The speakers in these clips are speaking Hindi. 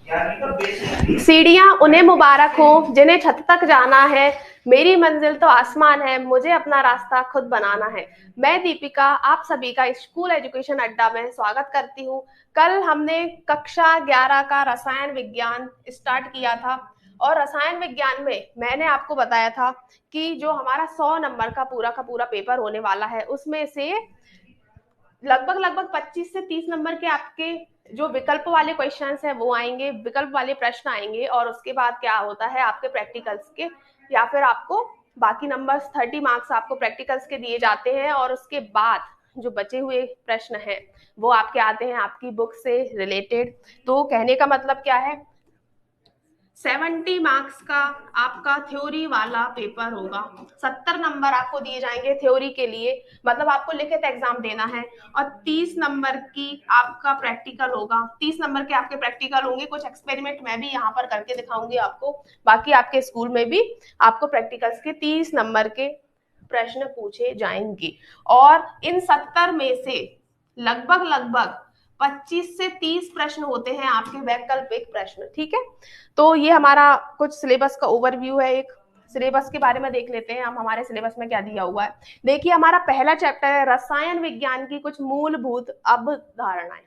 सीढ़ियां उन्हें मुबारक हो जिन्हें छत तक जाना है, मेरी मंजिल तो आसमान है, मुझे अपना रास्ता खुद बनाना है। मैं दीपिका आप सभी का स्कूल एजुकेशन अड्डा में स्वागत करती हूँ। कल हमने कक्षा 11 का रसायन विज्ञान स्टार्ट किया था और रसायन विज्ञान में मैंने आपको बताया था कि जो हमारा 100 नंबर का पूरा पेपर होने वाला है उसमें से लगभग लगभग 25 से 30 नंबर के आपके जो विकल्प वाले क्वेश्चंस हैं वो आएंगे, विकल्प वाले प्रश्न आएंगे और उसके बाद क्या होता है आपके प्रैक्टिकल्स के या फिर आपको बाकी नंबर्स 30 मार्क्स आपको प्रैक्टिकल्स के दिए जाते हैं और उसके बाद जो बचे हुए प्रश्न हैं वो आपके आते हैं आपकी बुक से रिलेटेड। तो कहने का मतलब क्या है, 70 मार्क्स का आपका थ्योरी वाला पेपर होगा। 70 नंबर आपको दिए जाएंगे थ्योरी के लिए, मतलब आपको लिखित एग्जाम देना है और 30 नंबर की आपका प्रैक्टिकल होगा। 30 नंबर के आपके प्रैक्टिकल होंगे, कुछ एक्सपेरिमेंट मैं भी यहाँ पर करके दिखाऊंगी आपको। बाकी आपके स्कूल में भी आपको प्रैक्टिकल्स के 30 नंबर के प्रश्न पूछे जाएंगे और इन 70 में से लगभग लगभग 25 से 30 प्रश्न होते हैं आपके वैकल्पिक प्रश्न। ठीक है, तो ये हमारा कुछ सिलेबस का ओवरव्यू है। एक सिलेबस के बारे में देख लेते हैं हम, हमारे सिलेबस में क्या दिया हुआ है। देखिए हमारा पहला चैप्टर है रसायन विज्ञान की कुछ मूलभूत अवधारणाएं।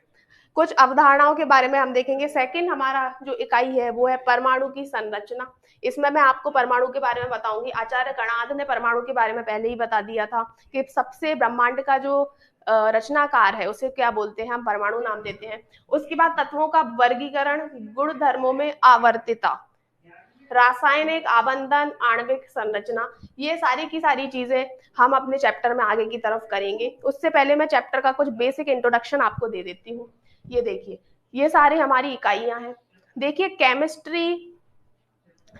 कुछ अवधारणाओं के बारे में हम देखेंगे। सेकंड हमारा जो इकाई है वो है परमाणु की संरचना। इसमें मैं आपको परमाणु के बारे में बताऊंगी। आचार्य कणाद ने परमाणु के बारे में पहले ही बता दिया था कि सबसे ब्रह्मांड का जो रचनाकार है उसे क्या बोलते हैं, हम परमाणु नाम देते हैं। उसके बाद तत्वों का वर्गीकरण, गुण धर्मों में आवर्तिता, रासायनिक आबंधन, आणविक संरचना, ये सारी की सारी चीजें हम अपने चैप्टर में आगे की तरफ करेंगे। उससे पहले मैं चैप्टर का कुछ बेसिक इंट्रोडक्शन आपको दे देती हूँ। ये देखिए ये सारी हमारी इकाइयां हैं। देखिए केमिस्ट्री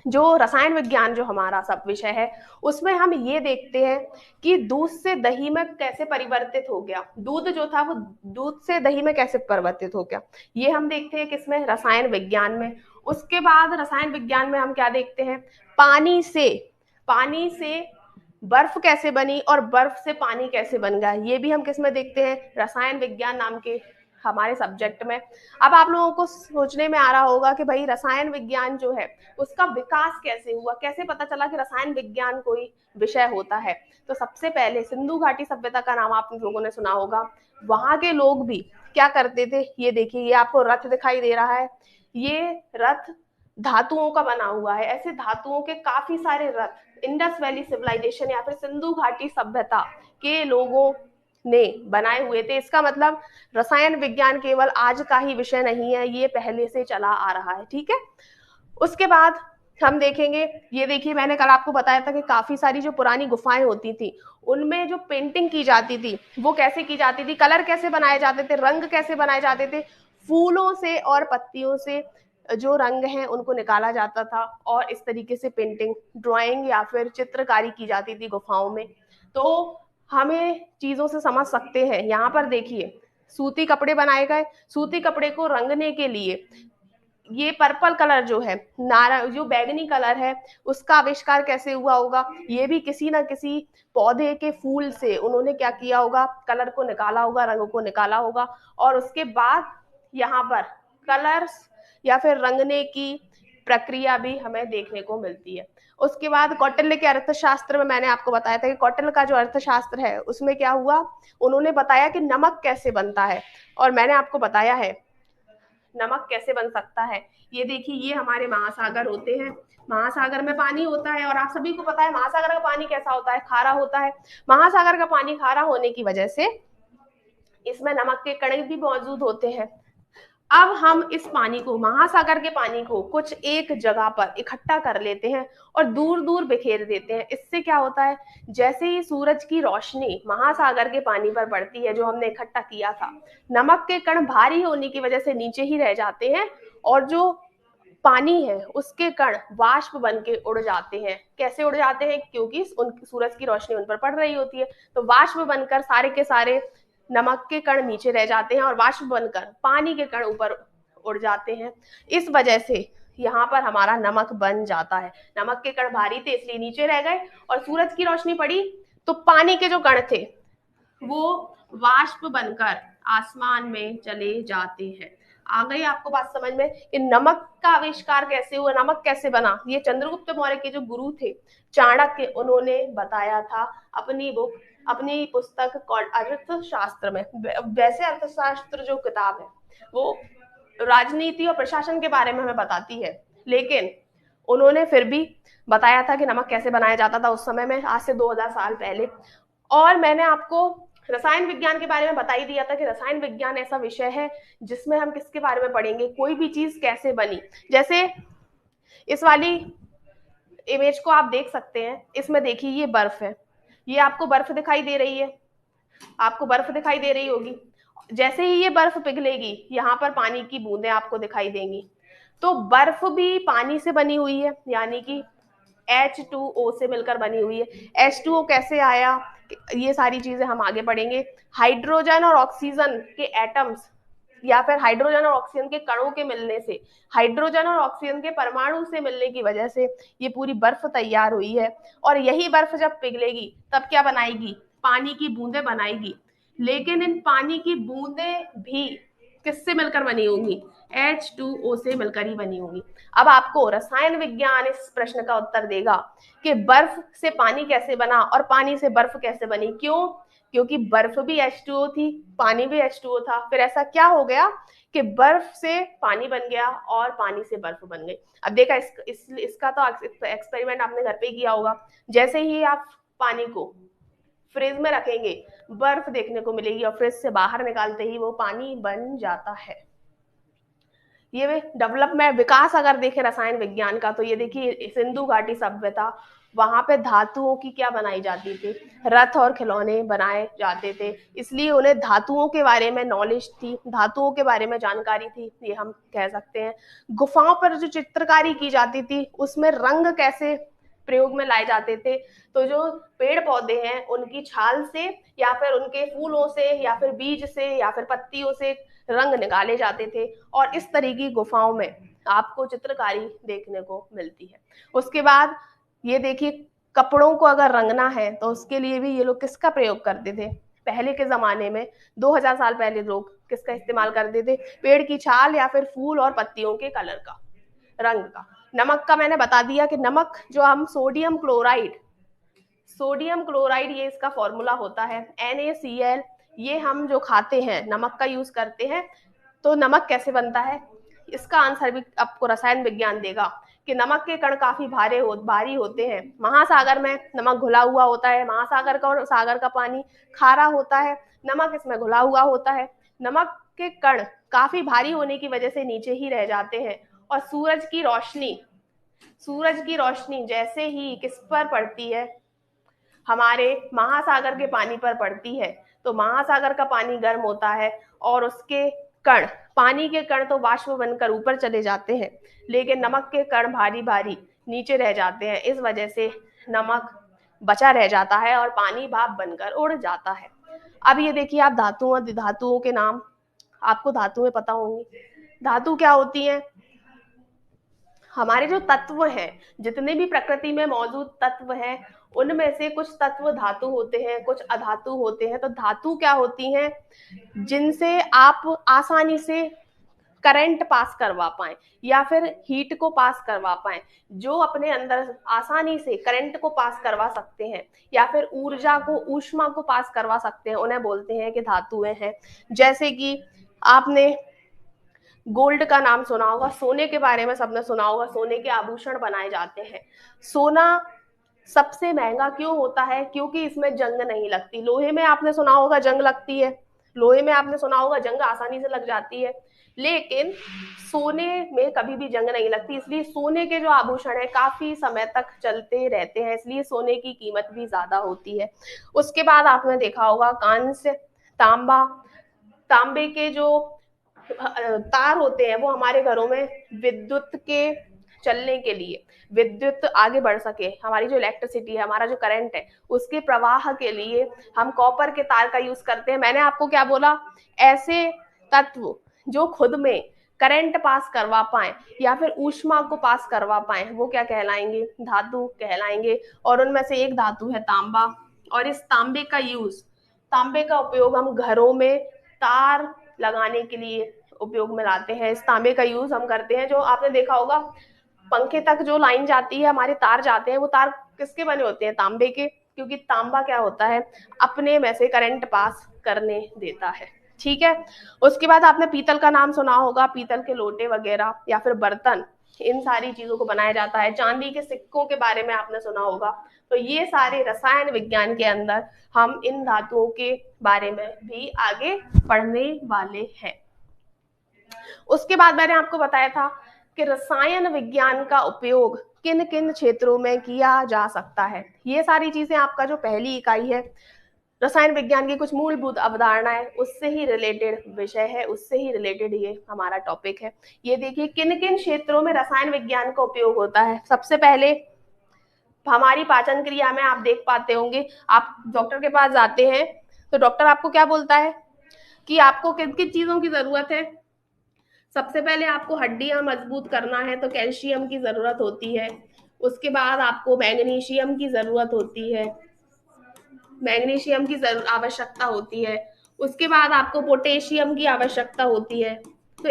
जो रसायन विज्ञान जो हमारा सब विषय है उसमें हम ये देखते हैं कि दूध से दही में कैसे परिवर्तित हो गया, दूध जो था वो दूध से दही में कैसे परिवर्तित हो गया, ये हम देखते हैं किसमें, रसायन विज्ञान में। उसके बाद रसायन विज्ञान में हम क्या देखते हैं, पानी से बर्फ कैसे बनी और बर्फ से पानी कैसे बन गया, ये भी हम किसमें देखते हैं, रसायन विज्ञान नाम के हमारे सब्जेक्ट में। अब आप लोगों को सोचने में आ रहा होगा कि भाई रसायन विज्ञान जो है उसका विकास कैसे हुआ, कैसे पता चला कि रसायन विज्ञान कोई विषय होता है। तो सबसे पहले सिंधु घाटी सभ्यता का नाम आप लोगों ने सुना होगा। वहां के लोग भी क्या करते थे, ये देखिए ये आपको रथ दिखाई दे रहा है, ये रथ धातुओं का बना हुआ है। ऐसे धातुओं के काफी सारे रथ इंडस वैली सिविलाइजेशन या फिर सिंधु घाटी सभ्यता के लोगों ने बनाए हुए थे। इसका मतलब रसायन विज्ञान केवल आज का ही विषय नहीं है, ये पहले से चला आ रहा है। ठीक है, उसके बाद हम देखेंगे, ये देखिए मैंने कल आपको बताया था कि काफी सारी जो पुरानी गुफाएं होती थी उनमें जो पेंटिंग की जाती थी वो कैसे की जाती थी, कलर कैसे बनाए जाते थे, रंग कैसे बनाए जाते थे, फूलों से और पत्तियों से जो रंग हैं उनको निकाला जाता था और इस तरीके से पेंटिंग, ड्राइंग या फिर चित्रकारी की जाती थी गुफाओं में। तो हमें चीजों से समझ सकते हैं। यहाँ पर देखिए सूती कपड़े बनाए गए, सूती कपड़े को रंगने के लिए ये पर्पल कलर जो है, नारा जो बैगनी कलर है, उसका आविष्कार कैसे हुआ होगा, ये भी किसी ना किसी पौधे के फूल से उन्होंने क्या किया होगा, कलर को निकाला होगा, रंग को निकाला होगा। और उसके बाद यहाँ पर कलर्स या फिर रंगने की प्रक्रिया भी हमें देखने को मिलती है। उसके बाद कौटिल्य के अर्थशास्त्र में मैंने आपको बताया था कि कौटिल्य का जो अर्थशास्त्र है उसमें क्या हुआ, उन्होंने बताया कि नमक कैसे बनता है और मैंने आपको बताया है नमक कैसे बन सकता है। ये देखिए ये हमारे महासागर होते हैं, महासागर में पानी होता है और आप सभी को पता है महासागर का पानी कैसा होता है, खारा होता है। महासागर का पानी खारा होने की वजह से इसमें नमक के कण भी मौजूद होते हैं। अब हम इस पानी को, महासागर के पानी को कुछ एक जगह पर इकट्ठा कर लेते हैं और दूर दूर बिखेर देते हैं। इससे क्या होता है, जैसे ही सूरज की रोशनी महासागर के पानी पर पड़ती है जो हमने इकट्ठा किया था, नमक के कण भारी होने की वजह से नीचे ही रह जाते हैं और जो पानी है उसके कण वाष्प बन के उड़ जाते हैं। कैसे उड़ जाते हैं, क्योंकि उन सूरज की रोशनी उन पर पड़ रही होती है, तो वाष्प बनकर सारे के सारे नमक के कण नीचे रह जाते हैं और वाष्प बनकर पानी के कण ऊपर उड़ जाते हैं। इस वजह से यहाँ पर हमारा नमक बन जाता है। नमक के कण भारी थे इसलिए नीचे रह गए और सूरज की रोशनी पड़ी तो पानी के जो कण थे वो वाष्प बनकर आसमान में चले जाते हैं। आ गई आपको बात समझ में कि नमक का आविष्कार कैसे हुआ, नमक कैसे बना? ये चंद्रगुप्त मौर्य के जो गुरु थे चाणक्य, उन्होंने बताया था अपनी पुस्तक अर्थशास्त्र में। वैसे अर्थशास्त्र जो किताब है वो राजनीति और प्रशासन के बारे में हमें बताती है, लेकिन उन्होंने फिर भी बताया था कि नमक कैसे बनाया जाता था उस समय में, आज से 2000 साल पहले। और मैंने आपको रसायन विज्ञान के बारे में बता ही दिया था कि रसायन विज्ञान ऐसा विषय है जिसमें हम किसके बारे में पढ़ेंगे, कोई भी चीज कैसे बनी। जैसे इस वाली इमेज को आप देख सकते हैं, इसमें देखिए ये बर्फ है, ये आपको बर्फ दिखाई दे रही है, आपको बर्फ दिखाई दे रही होगी। जैसे ही ये बर्फ पिघलेगी यहाँ पर पानी की बूंदें आपको दिखाई देंगी। तो बर्फ भी पानी से बनी हुई है, यानी कि H2O से मिलकर बनी हुई है। H2O कैसे आया, ये सारी चीजें हम आगे पढ़ेंगे। हाइड्रोजन और ऑक्सीजन के एटम्स या फिर हाइड्रोजन और ऑक्सीजन के कणों के मिलने से, हाइड्रोजन और ऑक्सीजन के परमाणु से मिलने की वजह से ये पूरी बर्फ तैयार हुई है। और यही बर्फ जब पिघलेगी तब क्या बनाएगी, पानी की बूंदें बनाएगी। लेकिन इन पानी की बूंदें भी किससे मिलकर बनी होंगी, H2O से मिलकर ही बनी होंगी। अब आपको रसायन विज्ञान इस प्रश्न का उत्तर देगा कि बर्फ से पानी कैसे बना और पानी से बर्फ कैसे बनी। क्यों? क्योंकि बर्फ भी H2O थी, पानी भी H2O था। फिर ऐसा क्या हो गया कि बर्फ से पानी बन गया और पानी से बर्फ बन गई। अब देखा इसका तो एक्सपेरिमेंट आपने घर पे किया होगा। जैसे ही आप पानी को फ्रिज में रखेंगे बर्फ देखने को मिलेगी और फ्रिज से बाहर निकालते ही वो पानी बन जाता है। ये डेवलपमेंट विकास अगर देखें रसायन विज्ञान का, तो ये देखिए सिंधु घाटी सभ्यता, वहां पे धातुओं की क्या बनाई जाती थी, रथ और खिलौने बनाए जाते थे, इसलिए उन्हें धातुओं के बारे में नॉलेज थी, धातुओं के बारे में जानकारी थी, ये हम कह सकते हैं। गुफाओं पर जो चित्रकारी की जाती थी उसमें रंग कैसे प्रयोग में लाए जाते थे, तो जो पेड़ पौधे हैं उनकी छाल से या फिर उनके फूलों से या फिर बीज से या फिर पत्तियों से रंग निकाले जाते थे और इस तरह की गुफाओं में आपको चित्रकारी देखने को मिलती है। उसके बाद ये देखिए कपड़ों को अगर रंगना है तो उसके लिए भी ये लोग किसका प्रयोग करते थे, पहले के जमाने में 2000 साल पहले लोग किसका इस्तेमाल करते थे, पेड़ की छाल या फिर फूल और पत्तियों के कलर का, रंग का। नमक का मैंने बता दिया कि नमक जो हम सोडियम क्लोराइड ये इसका फॉर्मूला होता है NaCl। ये हम जो खाते हैं नमक का यूज करते हैं। तो नमक कैसे बनता है, इसका आंसर भी आपको रसायन विज्ञान देगा कि नमक के कण काफी भारी होते हैं। महासागर में नमक घुला हुआ होता है, महासागर का और सागर का पानी खारा होता है, नमक इसमें घुला हुआ होता है। नमक के कण काफी भारी होने की वजह से नीचे ही रह जाते हैं और सूरज की रोशनी जैसे ही किस पर पड़ती है, हमारे महासागर के पानी पर पड़ती है, तो महासागर का पानी गर्म होता है और उसके कण, पानी के कण तो वाष्प बनकर ऊपर चले जाते हैं, लेकिन नमक के कण भारी भारी नीचे रह जाते हैं। इस वजह से नमक बचा रह जाता है और पानी भाप बनकर उड़ जाता है। अब ये देखिए आप धातुओं के नाम, आपको धातुएं पता होंगी। धातु क्या होती हैं, हमारे जो तत्व हैं, जितने भी प्रकृति में मौजूद तत्व हैं उनमें से कुछ तत्व धातु होते हैं, कुछ अधातु होते हैं। तो धातु क्या होती हैं, जिनसे आप आसानी से करंट पास करवा पाए या फिर हीट को पास करवा पाए, जो अपने अंदर आसानी से करंट को पास करवा सकते हैं या फिर ऊर्जा को, ऊष्मा को पास करवा सकते हैं, उन्हें बोलते हैं कि धातुएं हैं। जैसे कि आपने गोल्ड का नाम सुना होगा, सोने के बारे में सबने सुना होगा, सोने के आभूषण बनाए जाते हैं। सोना सबसे महंगा क्यों होता है, क्योंकि इसमें जंग नहीं लगती। लोहे में आपने सुना होगा जंग लगती है, लोहे में आपने सुना होगा जंग आसानी से लग जाती है, लेकिन सोने में कभी भी जंग नहीं लगती। इसलिए सोने के जो आभूषण है काफी समय तक चलते रहते हैं, इसलिए सोने की कीमत भी ज्यादा होती है। उसके बाद आपने देखा होगा कांस्य, तांबा, तांबे के जो तार होते हैं वो हमारे घरों में विद्युत के चलने के लिए, विद्युत आगे बढ़ सके, हमारी जो इलेक्ट्रिसिटी है, हमारा जो करंट है, उसके प्रवाह के लिए हम कॉपर के तार का यूज करते हैं। मैंने आपको क्या बोला, ऐसे तत्व जो खुद में करंट पास करवा पाए या फिर ऊष्मा को पास करवा पाए वो क्या कहलाएंगे, धातु कहलाएंगे। और उनमें से एक धातु है तांबा। और इस तांबे का उपयोग हम घरों में तार लगाने के लिए उपयोग में लाते हैं। इस तांबे का यूज हम करते हैं, जो आपने देखा होगा पंखे तक जो लाइन जाती है, हमारे तार जाते हैं, वो तार किसके बने होते हैं? तांबे के, क्योंकि तांबा क्या होता है, अपने में से करंट पास करने देता है। ठीक है। उसके बाद आपने पीतल का नाम सुना होगा, पीतल के लोटे वगैरह या फिर बर्तन, इन सारी चीजों को बनाया जाता है। चांदी के सिक्कों के बारे में आपने सुना होगा। तो ये सारे रसायन विज्ञान के अंदर हम इन धातुओं के बारे में भी आगे पढ़ने वाले हैं। उसके बाद मैंने आपको बताया था कि रसायन विज्ञान का उपयोग किन किन क्षेत्रों में किया जा सकता है। ये सारी चीजें आपका जो पहली इकाई है, रसायन विज्ञान की कुछ मूलभूत अवधारणाएं, उससे ही रिलेटेड विषय है, उससे ही रिलेटेड ये हमारा टॉपिक है। ये देखिए किन किन क्षेत्रों में रसायन विज्ञान का उपयोग होता है। सबसे पहले हमारी पाचन क्रिया में आप देख पाते होंगे, आप डॉक्टर के पास जाते हैं तो डॉक्टर आपको क्या बोलता है कि आपको किन किन चीजों की जरूरत है। सबसे पहले आपको हड्डियां मजबूत करना है तो कैल्शियम की जरूरत होती है। उसके बाद आपको मैग्नीशियम की जरूरत होती है, मैग्नीशियम की आवश्यकता होती है। उसके बाद आपको पोटेशियम की आवश्यकता होती है। तो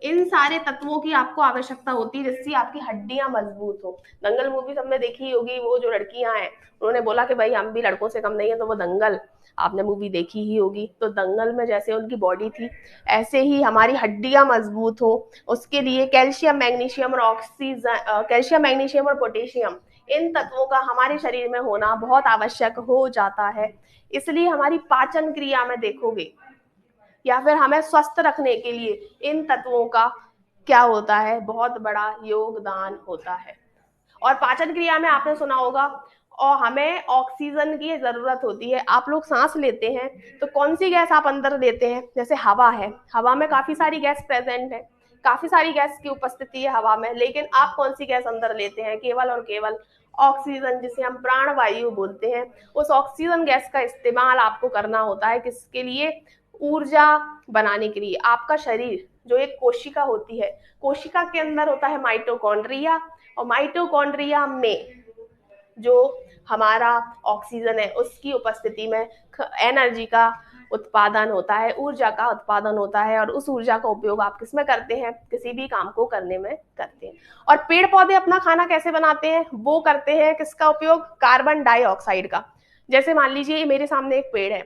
इन सारे तत्वों की आपको आवश्यकता होती है जिससे आपकी हड्डियां मजबूत हो। दंगल मूवी सबने देखी होगी, वो जो लड़कियां हैं उन्होंने बोला कि भाई हम भी लड़कों से कम नहीं है, तो वो दंगल आपने मूवी देखी ही होगी। तो दंगल में जैसे उनकी बॉडी थी, ऐसे ही हमारी हड्डियां मजबूत हो, उसके लिए कैल्शियम मैग्नीशियम और ऑक्सीजन, कैल्शियम मैग्नीशियम और पोटेशियम, इन तत्वों का हमारे शरीर में होना बहुत आवश्यक हो जाता है। इसलिए हमारी पाचन क्रिया में देखोगे या फिर हमें स्वस्थ रखने के लिए इन तत्वों का क्या होता है, बहुत बड़ा योगदान होता है। और पाचन क्रिया में आपने सुना होगा, और हमें ऑक्सीजन की जरूरत होती है। आप लोग सांस लेते हैं तो कौन सी गैस आप अंदर लेते हैं? जैसे हवा है, हवा में काफी सारी गैस प्रेजेंट है, काफी सारी गैस की उपस्थिति है हवा में, लेकिन आप कौन सी गैस अंदर लेते हैं? केवल और केवल ऑक्सीजन, जिसे हम प्राणवायु बोलते हैं। उस ऑक्सीजन गैस का इस्तेमाल आपको करना होता है, किसके लिए? ऊर्जा बनाने के लिए। आपका शरीर जो एक कोशिका होती है, कोशिका के अंदर होता है माइटोकॉन्ड्रिया, और माइटोकॉन्ड्रिया में जो हमारा ऑक्सीजन है उसकी उपस्थिति में एनर्जी का उत्पादन होता है, ऊर्जा का उत्पादन होता है, और उस ऊर्जा का उपयोग आप किसमें करते हैं? किसी भी काम को करने में करते हैं। और पेड़ पौधे अपना खाना कैसे बनाते हैं? वो करते हैं किसका उपयोग? कार्बन डाइऑक्साइड का। जैसे मान लीजिए मेरे सामने एक पेड़ है,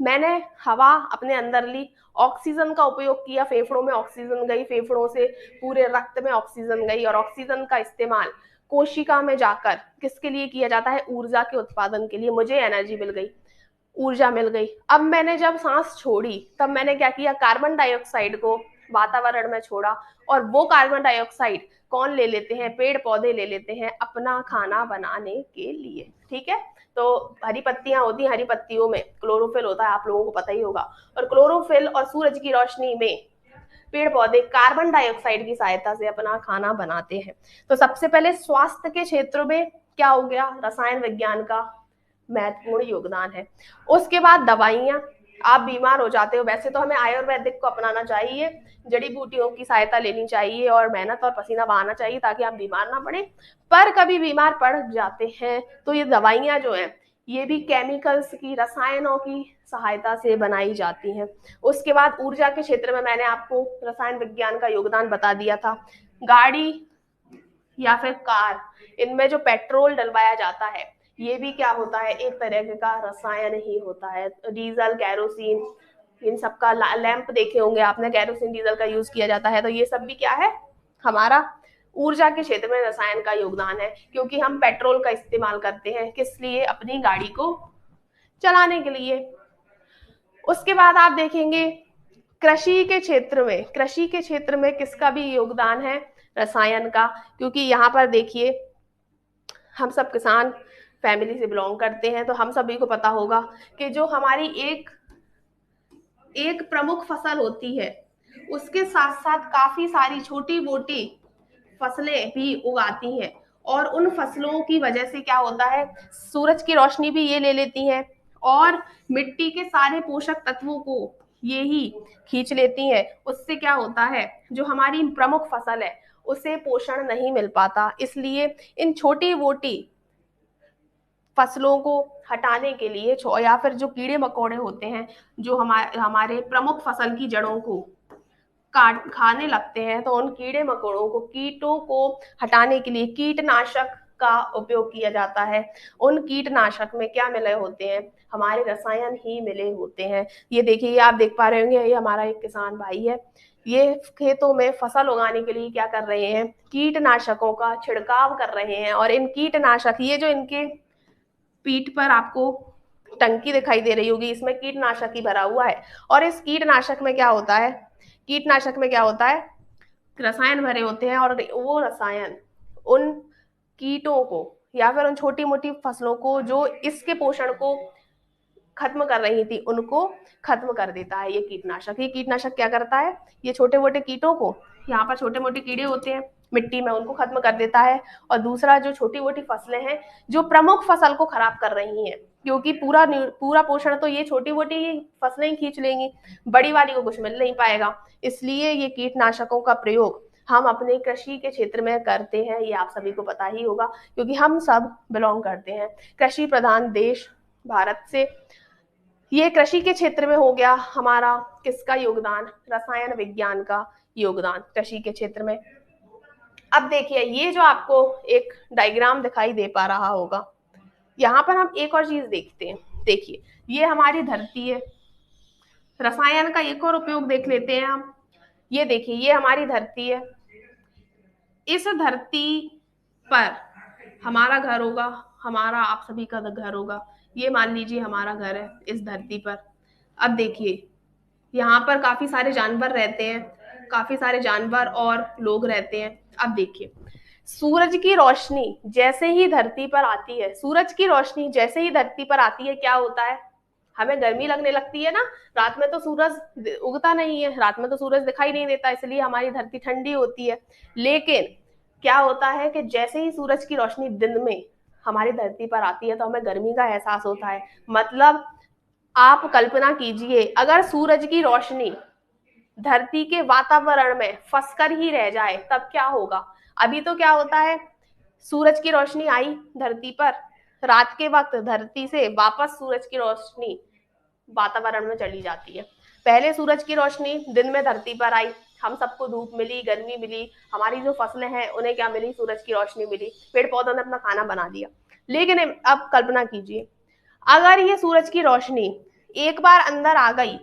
मैंने हवा अपने अंदर ली, ऑक्सीजन का उपयोग किया, फेफड़ों में ऑक्सीजन गई, फेफड़ों से पूरे रक्त में ऑक्सीजन गई, और ऑक्सीजन का इस्तेमाल कोशिका में जाकर किसके लिए किया जाता है? ऊर्जा के उत्पादन के लिए। मुझे एनर्जी मिल गई, ऊर्जा मिल गई। अब मैंने जब सांस छोड़ी तब मैंने क्या किया? कार्बन डाइऑक्साइड को वातावरण में छोड़ा, और वो कार्बन डाइऑक्साइड कौन ले लेते हैं? पेड़ पौधे ले लेते हैं अपना खाना बनाने के लिए। ठीक है। तो हरी पत्तियां होती हैं, हरी पत्तियों में क्लोरोफिल होता है, आप लोगों को पता ही होगा। और क्लोरोफिल और सूरज की रोशनी में पेड़ पौधे कार्बन डाइऑक्साइड की सहायता से अपना खाना बनाते हैं। तो सबसे पहले स्वास्थ्य के क्षेत्र में क्या हो गया? रसायन विज्ञान का महत्वपूर्ण योगदान है। उसके बाद दवाइयां, आप बीमार हो जाते हो, वैसे तो हमें आयुर्वेदिक को अपनाना चाहिए, जड़ी बूटियों की सहायता लेनी चाहिए और मेहनत और पसीना बहाना चाहिए ताकि आप बीमार ना पड़े। पर कभी बीमार पड़ जाते हैं तो ये दवाइयां जो हैं ये भी केमिकल्स की, रसायनों की सहायता से बनाई जाती हैं। उसके बाद ऊर्जा के क्षेत्र में मैंने आपको रसायन विज्ञान का योगदान बता दिया था। गाड़ी या फिर कार, इनमें जो पेट्रोल डलवाया जाता है ये भी क्या होता है? एक तरह का रसायन ही होता है। डीजल, कैरोसिन, इन सबका लैंप देखे होंगे आपने, कैरोसिन डीजल का यूज किया जाता है। तो ये सब भी क्या है? हमारा ऊर्जा के क्षेत्र में रसायन का योगदान है, क्योंकि हम पेट्रोल का इस्तेमाल करते हैं किस लिए? अपनी गाड़ी को चलाने के लिए। उसके बाद आप देखेंगे कृषि के क्षेत्र में, कृषि के क्षेत्र में किसका भी योगदान है? रसायन का। क्योंकि यहाँ पर देखिए हम सब किसान फैमिली से बिलोंग करते हैं, तो हम सभी को पता होगा कि जो हमारी एक प्रमुख फसल होती है उसके साथ साथ काफी सारी छोटी मोटी फसलें भी उगाती हैं, और उन फसलों की वजह से क्या होता है? सूरज की रोशनी भी ये ले लेती हैं, और मिट्टी के सारे पोषक तत्वों को ये ही खींच लेती हैं। उससे क्या होता है? जो हमारी प्रमुख फसल है उसे पोषण नहीं मिल पाता। इसलिए इन छोटी मोटी फसलों को हटाने के लिए या फिर जो कीड़े मकोड़े होते हैं जो हमारे प्रमुख फसल की जड़ों को काट खाने लगते हैं, तो उन कीड़े मकोड़ों को, कीटों को हटाने के लिए कीटनाशक का उपयोग किया जाता है। उन कीटनाशक में क्या मिले होते हैं? हमारे रसायन ही मिले होते हैं। ये देखिए, ये आप देख पा रहे होंगे, ये हमारा एक किसान भाई है, ये खेतों में फसल उगाने के लिए क्या कर रहे हैं? कीटनाशकों का छिड़काव कर रहे हैं। और इन कीटनाशक, ये जो इनके पीठ पर आपको टंकी दिखाई दे रही होगी, इसमें कीटनाशक ही भरा हुआ है। और इस कीटनाशक में क्या होता है? कीटनाशक में क्या होता है? रसायन भरे होते हैं, और वो रसायन उन कीटों को या फिर उन छोटी मोटी फसलों को जो इसके पोषण को खत्म कर रही थी, उनको खत्म कर देता है ये कीटनाशक। ये कीटनाशक क्या करता है? ये छोटे मोटे कीटों को, यहाँ पर छोटे मोटे कीड़े होते हैं मिट्टी में, उनको खत्म कर देता है। और दूसरा, जो छोटी मोटी फसलें हैं जो प्रमुख फसल को खराब कर रही हैं, क्योंकि पूरा पूरा पोषण तो ये छोटी मोटी फसलें ही खींच लेंगी, बड़ी वाली को कुछ मिल नहीं पाएगा। इसलिए ये कीटनाशकों का प्रयोग हम अपने कृषि के क्षेत्र में करते हैं, ये आप सभी को पता ही होगा, क्योंकि हम सब बिलोंग करते हैं कृषि प्रधान देश भारत से। ये कृषि के क्षेत्र में हो गया हमारा किसका योगदान? रसायन विज्ञान का योगदान कृषि के क्षेत्र में। अब देखिए, ये जो आपको एक डायग्राम दिखाई दे पा रहा होगा, यहाँ पर हम एक और चीज देखते हैं। देखिए, ये हमारी धरती है, रसायन का एक और उपयोग देख लेते हैं हम। ये देखिए, ये हमारी धरती है, इस धरती पर हमारा घर होगा, हमारा आप सभी का घर होगा। ये मान लीजिए हमारा घर है इस धरती पर। अब देखिए, यहाँ पर काफी सारे जानवर रहते हैं, काफी सारे जानवर और लोग रहते हैं। अब देखिए, सूरज की रोशनी जैसे ही धरती पर आती है, सूरज की रोशनी जैसे ही धरती पर आती है, क्या होता है? हमें गर्मी लगने लगती है ना। रात में तो सूरज उगता नहीं है, रात में तो सूरज दिखाई नहीं देता, इसलिए हमारी धरती ठंडी होती है। लेकिन क्या होता है कि जैसे ही सूरज की रोशनी दिन में हमारी धरती पर आती है, तो हमें गर्मी का एहसास होता है। मतलब आप कल्पना कीजिए, अगर सूरज की रोशनी धरती के वातावरण में फंसकर ही रह जाए, तब क्या होगा? अभी तो क्या होता है, सूरज की रोशनी आई धरती पर, रात के वक्त धरती से वापस सूरज की रोशनी वातावरण में चली जाती है। पहले सूरज की रोशनी दिन में धरती पर आई, हम सबको धूप मिली, गर्मी मिली, हमारी जो फसलें हैं उन्हें क्या मिली? सूरज की रोशनी मिली, पेड़ पौधों ने अपना खाना बना दिया। लेकिन अब कल्पना कीजिए, अगर ये सूरज की रोशनी एक बार अंदर आ गई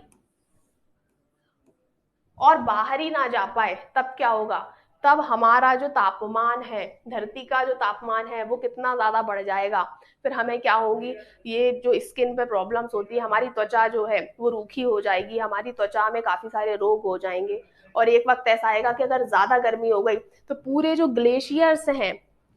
और बाहर ही ना जा पाए, तब क्या होगा? तब हमारा जो तापमान है, धरती का जो तापमान है, वो कितना ज्यादा बढ़ जाएगा। फिर हमें क्या होगी? ये जो स्किन पे प्रॉब्लम्स होती है, हमारी त्वचा जो है वो रूखी हो जाएगी, हमारी त्वचा में काफी सारे रोग हो जाएंगे। और एक वक्त ऐसा आएगा कि अगर ज्यादा गर्मी हो गई तो पूरे जो ग्लेशियर्स हैं,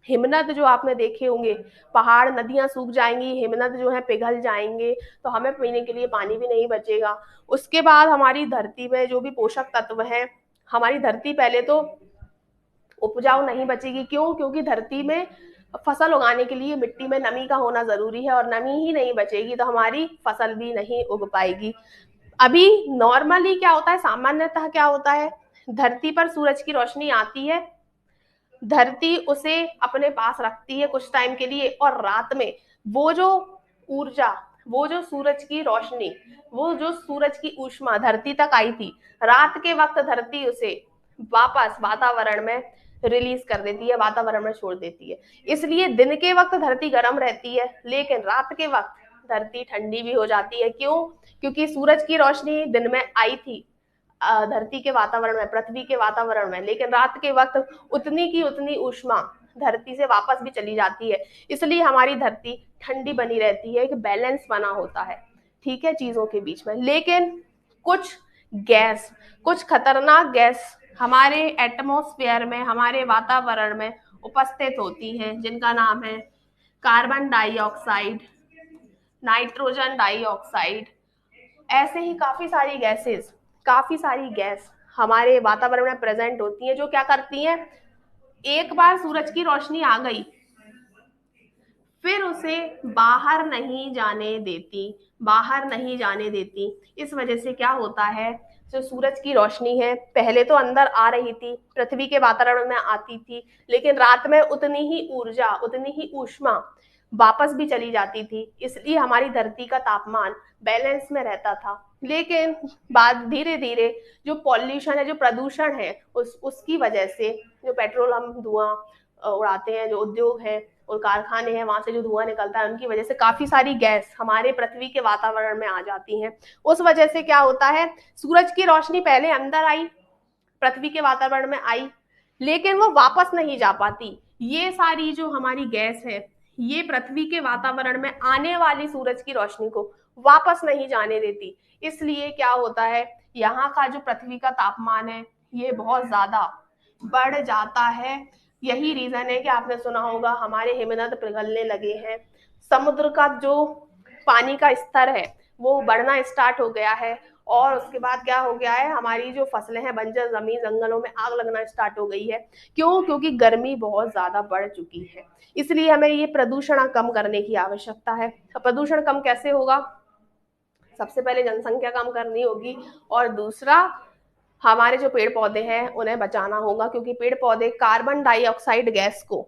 हिमनद जो आपने देखे होंगे, पहाड़ नदियां सूख जाएंगी, हिमनद जो है पिघल जाएंगे, तो हमें पीने के लिए पानी भी नहीं बचेगा। उसके बाद हमारी धरती में जो भी पोषक तत्व हैं, हमारी धरती पहले तो उपजाऊ नहीं बचेगी। क्यों? क्योंकि धरती में फसल उगाने के लिए मिट्टी में नमी का होना जरूरी है, और नमी ही नहीं बचेगी तो हमारी फसल भी नहीं उग पाएगी। अभी नॉर्मली क्या होता है, सामान्यतः क्या होता है, धरती पर सूरज की रोशनी आती है, धरती उसे अपने पास रखती है कुछ टाइम के लिए, और रात में वो जो ऊर्जा, वो जो सूरज की रोशनी, वो जो सूरज की ऊष्मा धरती तक आई थी, रात के वक्त धरती उसे वापस वातावरण में रिलीज कर देती है, वातावरण में छोड़ देती है। इसलिए दिन के वक्त धरती गर्म रहती है, लेकिन रात के वक्त धरती ठंडी भी हो जाती है। क्यों? क्योंकि सूरज की रोशनी दिन में आई थी धरती के वातावरण में, पृथ्वी के वातावरण में, लेकिन रात के वक्त उतनी की उतनी ऊष्मा धरती से वापस भी चली जाती है। इसलिए हमारी धरती ठंडी बनी रहती है, एक बैलेंस बना होता है, ठीक है, चीजों के बीच में। लेकिन कुछ गैस, कुछ खतरनाक गैस हमारे एटमॉस्फेयर में, हमारे वातावरण में उपस्थित होती हैं, जिनका नाम है कार्बन डाइऑक्साइड, नाइट्रोजन डाइऑक्साइड। ऐसे ही काफी सारी गैस हमारे वातावरण में प्रेजेंट होती हैं, जो क्या करती हैं, एक बार सूरज की रोशनी आ गई फिर उसे बाहर नहीं जाने देती, बाहर नहीं जाने देती। इस वजह से क्या होता है, जो सूरज की रोशनी है पहले तो अंदर आ रही थी, पृथ्वी के वातावरण में आती थी, लेकिन रात में उतनी ही ऊर्जा, उतनी ही ऊष्मा वापस भी चली जाती थी, इसलिए हमारी धरती का तापमान बैलेंस में रहता था। लेकिन बाद धीरे धीरे जो पॉल्यूशन है, जो प्रदूषण है, उसकी वजह से, जो पेट्रोल हम धुआं उड़ाते हैं, जो उद्योग है और कारखाने हैं, वहां से जो धुआं निकलता है, उनकी वजह से काफी सारी गैस हमारे पृथ्वी के वातावरण में आ जाती हैं। उस वजह से क्या होता है, सूरज की रोशनी पहले अंदर आई, पृथ्वी के वातावरण में आई, लेकिन वो वापस नहीं जा पाती। ये सारी जो हमारी गैस है, ये पृथ्वी के वातावरण में आने वाली सूरज की रोशनी को वापस नहीं जाने देती। इसलिए क्या होता है, यहाँ का जो पृथ्वी का तापमान है, ये बहुत ज्यादा बढ़ जाता है। यही रीजन है कि आपने सुना होगा हमारे हिमनद पिघलने लगे हैं, समुद्र का जो पानी का स्तर है वो बढ़ना स्टार्ट हो गया है, और उसके बाद क्या हो गया है, हमारी जो फसलें हैं, बंजर जमीन, जंगलों में आग लगना स्टार्ट हो गई है। क्यों? क्योंकि गर्मी बहुत ज्यादा बढ़ चुकी है। इसलिए हमें ये प्रदूषण कम करने की आवश्यकता है। प्रदूषण कम कैसे होगा? सबसे पहले जनसंख्या कम करनी होगी, और दूसरा हमारे जो पेड़ पौधे हैं उन्हें बचाना होगा, क्योंकि पेड़ पौधे कार्बन डाइऑक्साइड गैस को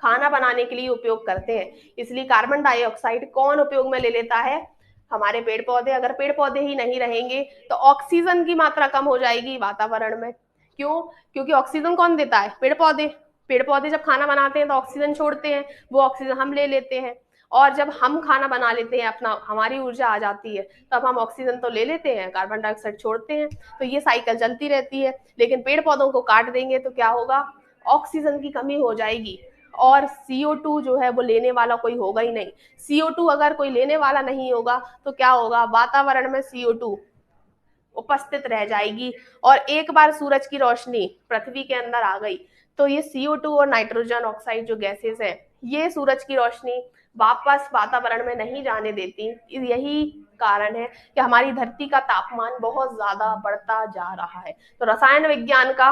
खाना बनाने के लिए उपयोग करते हैं। इसलिए कार्बन डाइऑक्साइड कौन उपयोग में ले लेता है? हमारे पेड़ पौधे। अगर पेड़ पौधे ही नहीं रहेंगे तो ऑक्सीजन की मात्रा कम हो जाएगी वातावरण में। क्यों? क्योंकि ऑक्सीजन कौन देता है? पेड़ पौधे। पेड़ पौधे जब खाना बनाते हैं तो ऑक्सीजन छोड़ते हैं, वो ऑक्सीजन हम ले लेते हैं, और जब हम खाना बना लेते हैं, अपना हमारी ऊर्जा आ जाती है, तब हम ऑक्सीजन तो ले लेते हैं, कार्बन डाइऑक्साइड छोड़ते हैं। तो ये साइकिल चलती रहती है। लेकिन पेड़ पौधों को काट देंगे तो क्या होगा? ऑक्सीजन की कमी हो जाएगी, और CO2 जो है वो लेने वाला कोई होगा ही नहीं। CO2 अगर कोई लेने वाला नहीं होगा तो क्या होगा? वातावरण में CO2 उपस्थित रह जाएगी, और एक बार सूरज की रोशनी पृथ्वी के अंदर आ गई तो ये CO2 और नाइट्रोजन ऑक्साइड जो गैसेस है, ये सूरज की रोशनी वापस वातावरण में नहीं जाने देती। यही कारण है कि हमारी धरती का तापमान बहुत ज्यादा बढ़ता जा रहा है। तो रसायन विज्ञान का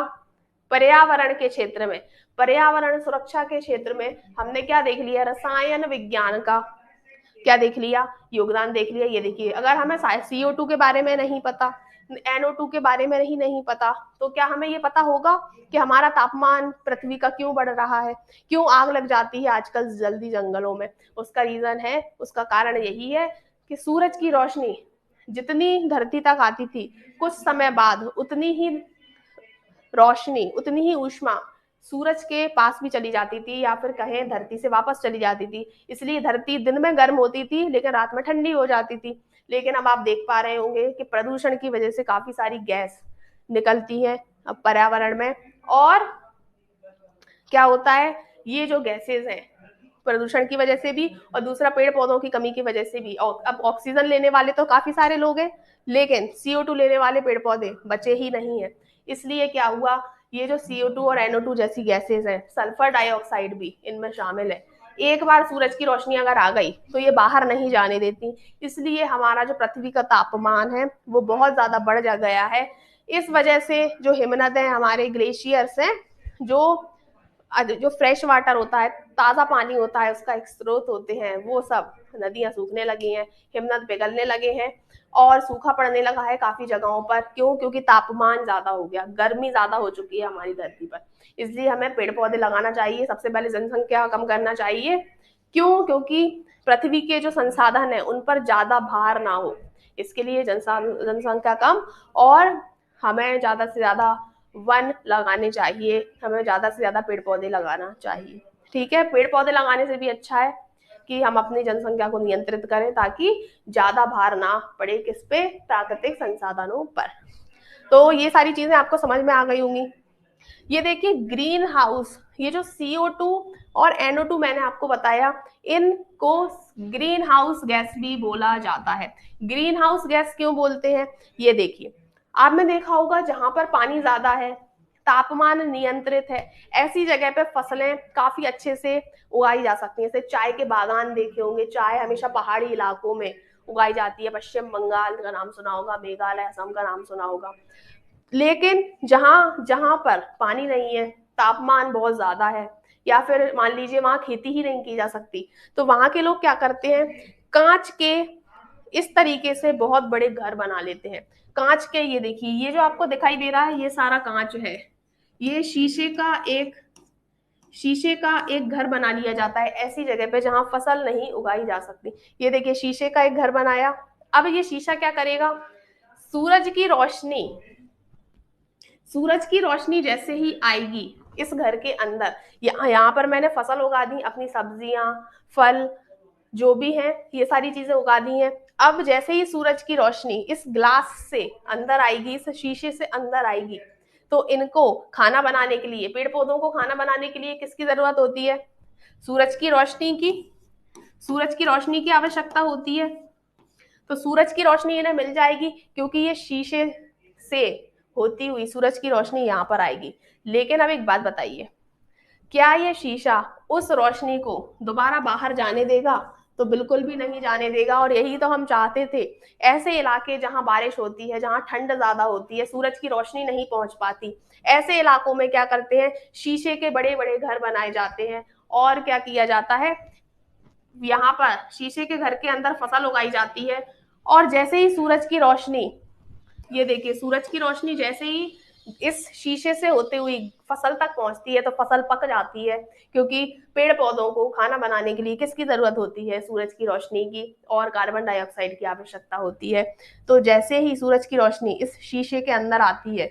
पर्यावरण के क्षेत्र में, पर्यावरण सुरक्षा के क्षेत्र में हमने क्या देख लिया? रसायन विज्ञान का क्या देख लिया? योगदान देख लिया। ये देखिए, अगर हमें CO2 के बारे में नहीं पता, NO2 के बारे में ही नहीं पता, तो क्या हमें ये पता होगा कि हमारा तापमान पृथ्वी का क्यों बढ़ रहा है, क्यों आग लग जाती है आजकल जल्दी जंगलों में? उसका रीजन है, उसका कारण यही है कि सूरज की रोशनी जितनी धरती तक आती थी, कुछ समय बाद उतनी ही रोशनी, उतनी ही ऊष्मा सूरज के पास भी चली जाती थी, या फिर कहें धरती से वापस चली जाती थी। इसलिए धरती दिन में गर्म होती थी लेकिन रात में ठंडी हो जाती थी। लेकिन अब आप देख पा रहे होंगे कि प्रदूषण की वजह से काफी सारी गैस निकलती है अब पर्यावरण में, और क्या होता है, ये जो गैसेज हैं प्रदूषण की वजह से भी, और दूसरा पेड़ पौधों की कमी की वजह से भी। अब ऑक्सीजन लेने वाले तो काफी सारे लोग हैं, लेकिन CO2 लेने वाले पेड़ पौधे बचे ही नहीं है। इसलिए क्या हुआ, ये जो CO2 और NO2 जैसी गैसेज हैं, सल्फर डाइऑक्साइड भी इनमें शामिल है, एक बार सूरज की रोशनी अगर आ गई तो ये बाहर नहीं जाने देती। इसलिए हमारा जो पृथ्वी का तापमान है वो बहुत ज्यादा बढ़ जा गया है। इस वजह से जो हिमनद है, हमारे ग्लेशियर्स हैं, जो फ्रेश वाटर होता है, ताज़ा पानी होता है, उसका एक स्रोत होते हैं, वो सब नदियां सूखने लगी हैं, हिमनद पिघलने लगे हैं, और सूखा पड़ने लगा है काफी जगहों पर। क्यों? क्योंकि तापमान ज्यादा हो गया, गर्मी ज्यादा हो चुकी है हमारी धरती पर। इसलिए हमें पेड़ पौधे लगाना चाहिए, सबसे पहले जनसंख्या कम करना चाहिए। क्यों? क्योंकि पृथ्वी के जो संसाधन है उन पर ज्यादा भार ना हो, इसके लिए जनसंख्या कम, और हमें ज्यादा से ज्यादा वन लगाने चाहिए, हमें ज्यादा से ज्यादा पेड़ पौधे लगाना चाहिए। ठीक है, पेड़ पौधे लगाने से भी अच्छा है कि हम अपनी जनसंख्या को नियंत्रित करें, ताकि ज्यादा भार ना पड़े किस पे? प्राकृतिक संसाधनों पर। तो ये सारी चीजें आपको समझ में आ गई होंगी। ये देखिए, ग्रीन हाउस, ये जो CO2 और NO2 मैंने आपको बताया, इनको ग्रीन हाउस गैस भी बोला जाता है। ग्रीन हाउस गैस क्यों बोलते हैं? ये देखिए, आपने देखा होगा जहां पर पानी ज्यादा है, तापमान नियंत्रित है, ऐसी जगह पे फसलें काफी अच्छे से उगाई जा सकती हैं। जैसे चाय के बागान देखे होंगे, चाय हमेशा पहाड़ी इलाकों में उगाई जाती है। पश्चिम बंगाल का नाम सुना होगा, मेघालय, असम का नाम सुना होगा। लेकिन जहां जहां पर पानी नहीं है, तापमान बहुत ज्यादा है, या फिर मान लीजिए वहां खेती ही नहीं की जा सकती, तो वहां के लोग क्या करते हैं, कांच के इस तरीके से बहुत बड़े घर बना लेते हैं। कांच के, ये देखिए, ये जो आपको दिखाई दे रहा है, ये सारा कांच है। ये शीशे का एक घर बना लिया जाता है ऐसी जगह पे जहां फसल नहीं उगाई जा सकती। ये देखिए शीशे का एक घर बनाया। अब ये शीशा क्या करेगा, सूरज की रोशनी, सूरज की रोशनी जैसे ही आएगी इस घर के अंदर, यहाँ पर मैंने फसल उगा दी, अपनी सब्जियां, फल जो भी है ये सारी चीजें उगा दी हैं। अब जैसे ही सूरज की रोशनी इस ग्लास से अंदर आएगी, इस शीशे से अंदर आएगी, तो इनको खाना बनाने के लिए, पेड़ पौधों को खाना बनाने के लिए किसकी जरूरत होती है, सूरज की रोशनी की, सूरज की रोशनी की आवश्यकता होती है। तो सूरज की रोशनी इन्हें मिल जाएगी क्योंकि ये शीशे से होती हुई सूरज की रोशनी यहाँ पर आएगी। लेकिन अब एक बात बताइए, क्या ये शीशा उस रोशनी को दोबारा बाहर जाने देगा, तो बिल्कुल भी नहीं जाने देगा। और यही तो हम चाहते थे, ऐसे इलाके जहां बारिश होती है, जहां ठंड ज्यादा होती है, सूरज की रोशनी नहीं पहुंच पाती, ऐसे इलाकों में क्या करते हैं, शीशे के बड़े बड़े घर बनाए जाते हैं। और क्या किया जाता है, यहाँ पर शीशे के घर के अंदर फसल उगाई जाती है। और जैसे ही सूरज की रोशनी, ये देखिए सूरज की रोशनी जैसे ही इस शीशे से होते हुई फसल तक पहुंचती है तो फसल पक जाती है, क्योंकि पेड़ पौधों को खाना बनाने के लिए किसकी जरूरत होती है, सूरज की रोशनी की, और कार्बन डाइऑक्साइड की आवश्यकता होती है। तो जैसे ही सूरज की रोशनी इस शीशे के अंदर आती है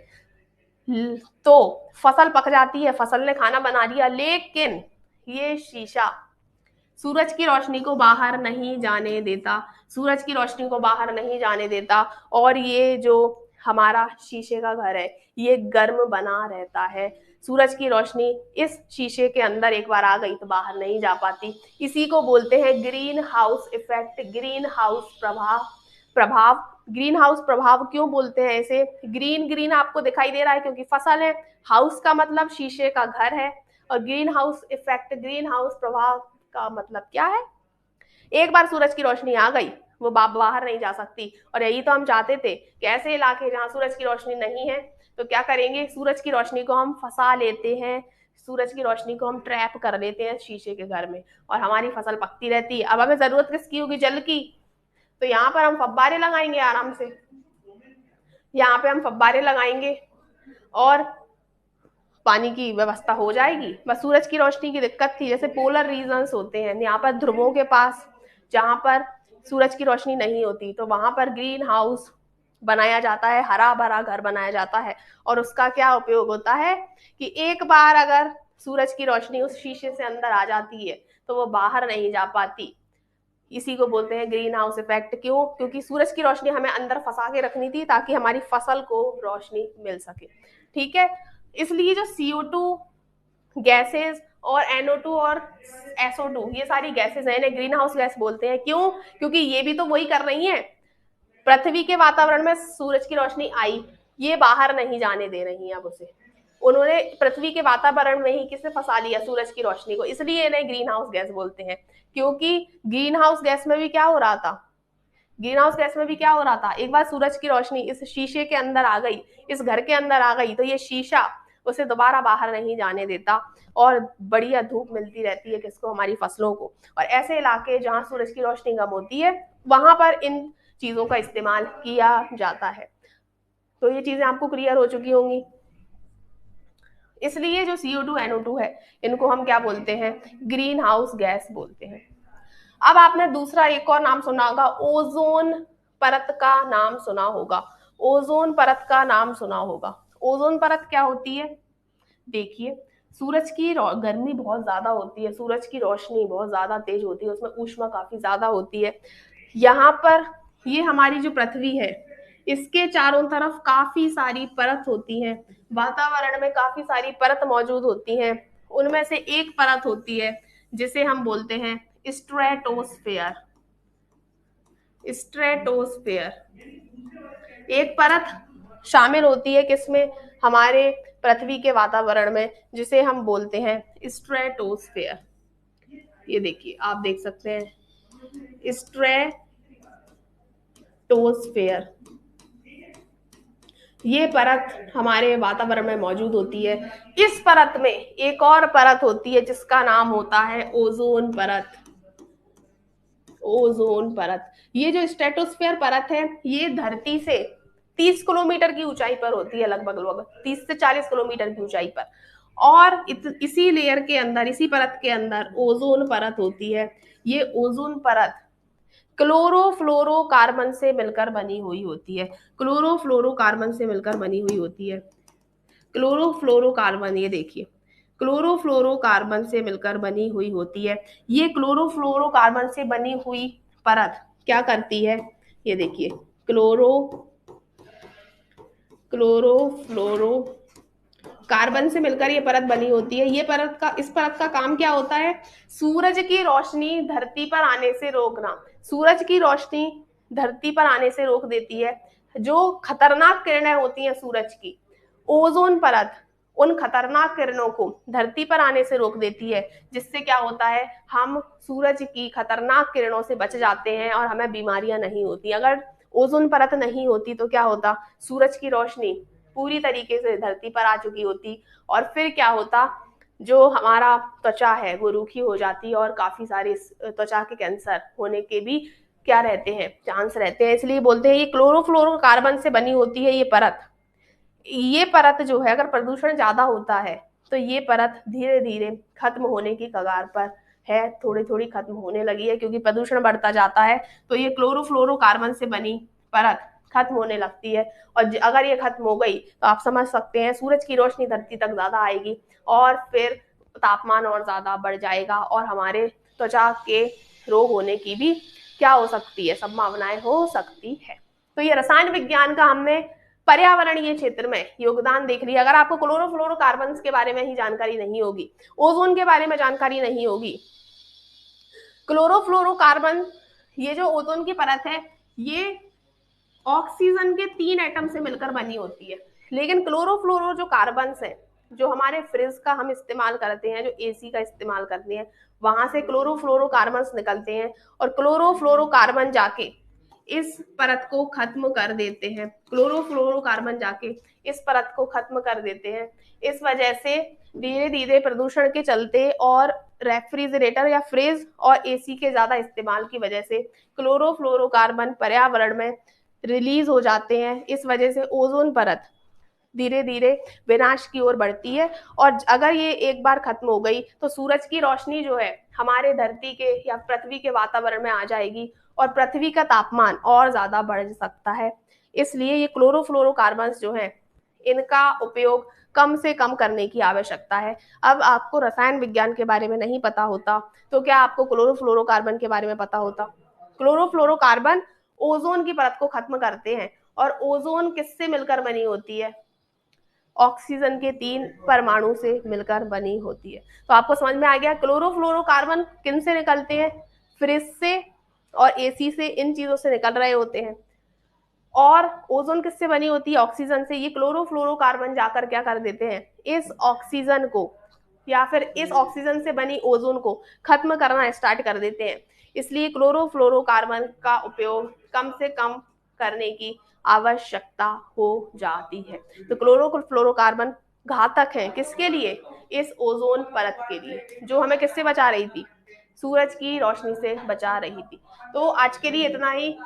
तो फसल पक जाती है, फसल ने खाना बना लिया। लेकिन ये शीशा सूरज की रोशनी को बाहर नहीं जाने देता, सूरज की रोशनी को बाहर नहीं जाने देता। और ये जो हमारा शीशे का घर है ये गर्म बना रहता है। सूरज की रोशनी इस शीशे के अंदर एक बार आ गई तो बाहर नहीं जा पाती। इसी को बोलते हैं green house effect, green house प्रभाव। प्रभाव, ग्रीन हाउस प्रभाव क्यों बोलते हैं इसे, ग्रीन ग्रीन आपको दिखाई दे रहा है क्योंकि फसल है, हाउस का मतलब शीशे का घर है, और green house effect, green house प्रभाव का मतलब क्या है, एक बार सूरज की रोशनी आ गई वो बाहर नहीं जा सकती। और यही तो हम चाहते थे कि ऐसे इलाके जहां सूरज की रोशनी नहीं है तो क्या करेंगे, सूरज की रोशनी को हम फंसा लेते हैं, सूरज की रोशनी को हम ट्रैप कर लेते हैं शीशे के घर में, और हमारी फसल पकती रहती है। अब हमें जरूरत किसकी होगी, जल की, तो यहाँ पर हम फव्वारे लगाएंगे आराम से, यहाँ पे हम फव्वारे लगाएंगे और पानी की व्यवस्था हो जाएगी। बस सूरज की रोशनी की दिक्कत थी, जैसे पोलर रीजन्स होते हैं यहाँ पर ध्रुवों के पास जहां पर सूरज की रोशनी नहीं होती, तो वहां पर ग्रीन हाउस बनाया जाता है, हरा भरा घर बनाया जाता है। और उसका क्या उपयोग होता है कि एक बार अगर सूरज की रोशनी उस शीशे से अंदर आ जाती है तो वो बाहर नहीं जा पाती। इसी को बोलते हैं ग्रीन हाउस इफेक्ट। क्यों, क्योंकि सूरज की रोशनी हमें अंदर फंसा के रखनी थी ताकि हमारी फसल को रोशनी मिल सके। ठीक है, इसलिए जो CO2 गैसेस और NO2 और SO2 ये सारी गैसेस हैं, इन्हें ग्रीन हाउस गैस बोलते हैं। क्यों, क्योंकि ये भी तो वही कर रही हैं, पृथ्वी के वातावरण में सूरज की रोशनी आई, ये बाहर नहीं जाने दे रही है। अब उसे उन्होंने पृथ्वी के वातावरण में ही किसे फंसा लिया, सूरज की रोशनी को, इसलिए इन्हें ग्रीन हाउस गैस बोलते हैं। क्योंकि ग्रीन हाउस गैस में भी क्या हो रहा था, ग्रीन हाउस गैस में भी क्या हो रहा था, एक बार सूरज की रोशनी इस शीशे के अंदर आ गई, इस घर के अंदर आ गई, तो ये शीशा उसे दोबारा बाहर नहीं जाने देता और बढ़िया धूप मिलती रहती है किसको, हमारी फसलों को। और ऐसे इलाके जहां सूरज की रोशनी कम होती है वहां पर इन चीजों का इस्तेमाल किया जाता है। तो ये चीजें आपको क्लियर हो चुकी होंगी। इसलिए जो CO2 NO2 है इनको हम क्या बोलते हैं, ग्रीन हाउस गैस बोलते हैं। अब आपने दूसरा एक और नाम सुना होगा, ओजोन परत का नाम सुना होगा, ओजोन परत का नाम सुना होगा। ओजोन परत क्या होती है, देखिए सूरज की गर्मी बहुत ज्यादा होती है, सूरज की रोशनी बहुत ज्यादा तेज होती है, उसमें ऊष्मा काफी ज्यादा होती है। यहाँ पर ये हमारी जो पृथ्वी है इसके चारों तरफ काफी सारी परत होती है, वातावरण में काफी सारी परत मौजूद होती हैं। उनमें से एक परत होती है जिसे हम बोलते हैं स्ट्रेटोस्फेयर। स्ट्रेटोस्फेयर एक परत शामिल होती है किसमें, हमारे पृथ्वी के वातावरण में, जिसे हम बोलते हैं स्ट्रेटोस्फेयर। ये देखिए आप देख सकते हैं स्ट्रेटोस्फेयर, ये परत हमारे वातावरण में मौजूद होती है। इस परत में एक और परत होती है जिसका नाम होता है ओजोन परत। ओजोन परत, ये जो स्ट्रेटोस्फेयर परत है ये धरती से 30 किलोमीटर की ऊंचाई पर होती है, लगभग 30 से 40 किलोमीटर की ऊंचाई पर। और इसी लेयर के अंदर, इसी परत के अंदर ओजोन परत होती है। ये ओजोन परत क्लोरोफ्लोरोकार्बन से मिलकर बनी हुई होती है। क्लोरोफ्लोरोकार्बन से मिलकर बनी हुई होती है। क्लोरोफ्लोरोकार्बन, ये देखिए, क्लोरोफ्लोरोकार्बन से मिलकर बनी हुई होती है। ये क्लोरोफ्लोरोकार्बन से बनी हुई परत क्या करती है, ये देखिए, क्लोरोफ्लोरो कार्बन से मिलकर ये परत बनी होती है। ये परत का, इस परत का काम क्या होता है, सूरज की रोशनी धरती पर आने से रोकना। सूरज की रोशनी धरती पर आने से रोक देती है। जो खतरनाक किरणें होती हैं सूरज की, ओजोन परत उन खतरनाक किरणों को धरती पर आने से रोक देती है, जिससे क्या होता है, हम सूरज की खतरनाक किरणों से बच जाते हैं और हमें बीमारियां नहीं होती। अगर ओजोन परत नहीं होती तो क्या होता, सूरज की रोशनी पूरी तरीके से धरती पर आ चुकी होती और फिर क्या होता, जो हमारा त्वचा है वो रूखी हो जाती और काफी सारे त्वचा के कैंसर होने के भी क्या रहते हैं, चांस रहते हैं। इसलिए बोलते हैं ये क्लोरोफ्लोरोकार्बन से बनी होती है ये परत। ये परत जो है, अगर प्रदूषण ज्यादा होता है तो ये परत धीरे धीरे खत्म होने की कगार पर है, थोड़ी थोड़ी खत्म होने लगी है, क्योंकि प्रदूषण बढ़ता जाता है तो ये क्लोरोफ्लोरोकार्बन से बनी परत खत्म होने लगती है। और अगर ये खत्म हो गई तो आप समझ सकते हैं सूरज की रोशनी धरती तक ज्यादा आएगी और फिर तापमान और ज्यादा बढ़ जाएगा और हमारे त्वचा के रोग होने की भी क्या हो सकती है, संभावनाएं हो सकती है। तो ये रसायन विज्ञान का हमने पर्यावरणीय क्षेत्र में योगदान देख लिया। अगर आपको क्लोरोफ्लोरोकार्बन के बारे में ही जानकारी नहीं होगी, ओजोन के बारे में जानकारी नहीं होगी, क्लोरोफ्लोरोकार्बन, ये जो ओजोन की परत है, ये ऑक्सीजन के 3 एटम से मिलकर बनी होती है। लेकिन क्लोरोफ्लोरो जो कार्बन है, जो हमारे फ्रिज का हम इस्तेमाल करते हैं, जो एसी का इस्तेमाल करते हैं, वहां से क्लोरोफ्लोरोकार्बन निकलते हैं और क्लोरोफ्लोरोकार्बन जाके इस परत को खत्म कर देते हैं। क्लोरोफ्लोरोकार्बन जाके इस परत को खत्म कर देते हैं। इस वजह से धीरे धीरे प्रदूषण के चलते और रेफ्रिजरेटर या फ्रिज और एसी के ज्यादा इस्तेमाल की वजह से क्लोरोफ्लोरोकार्बन पर्यावरण में रिलीज हो जाते हैं। इस वजह से ओजोन परत धीरे धीरे विनाश की ओर बढ़ती है। और अगर ये एक बार खत्म हो गई तो सूरज की रोशनी जो है हमारे धरती के या पृथ्वी के वातावरण में आ जाएगी और पृथ्वी का तापमान और ज्यादा बढ़ सकता है। इसलिए ये क्लोरोफ्लोरोकार्बन जो है, इनका उपयोग कम से कम करने की आवश्यकता है। अब आपको रसायन विज्ञान के बारे में नहीं पता होता तो क्या आपको क्लोरोफ्लोरोकार्बन के बारे में पता होता? क्लोरोफ्लोरोकार्बन ओजोन की परत को खत्म करते हैं और ओजोन किससे मिलकर बनी होती है? ऑक्सीजन के 3 परमाणु से मिलकर बनी होती है। तो आपको समझ में आ गया क्लोरोफ्लोरोकार्बन किन से निकलते हैं? फ्रिज से और एसी से, इन चीजों से निकल रहे होते हैं। और ओजोन किससे बनी होती है? ऑक्सीजन से। ये क्लोरोफ्लोरोकार्बन जाकर क्या कर देते हैं, इस ऑक्सीजन को या फिर इस ऑक्सीजन से बनी ओजोन को खत्म करना स्टार्ट कर देते हैं। इसलिए क्लोरोफ्लोरोकार्बन का उपयोग कम से कम करने की आवश्यकता हो जाती है। तो क्लोरोफ्लोरोकार्बन घातक है किसके लिए? इस ओजोन परत के लिए, जो हमें किससे बचा रही थी? सूरज की रोशनी से बचा रही थी। तो आज के लिए इतना ही।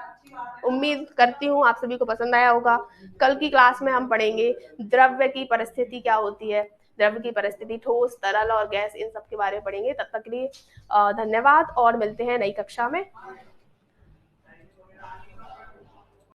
उम्मीद करती हूँ आप सभी को पसंद आया होगा। कल की क्लास में हम पढ़ेंगे द्रव्य की परिस्थिति क्या होती है, द्रव्य की परिस्थिति, ठोस, तरल और गैस, इन सब के बारे में पढ़ेंगे। तब तक के लिए धन्यवाद और मिलते हैं नई कक्षा में।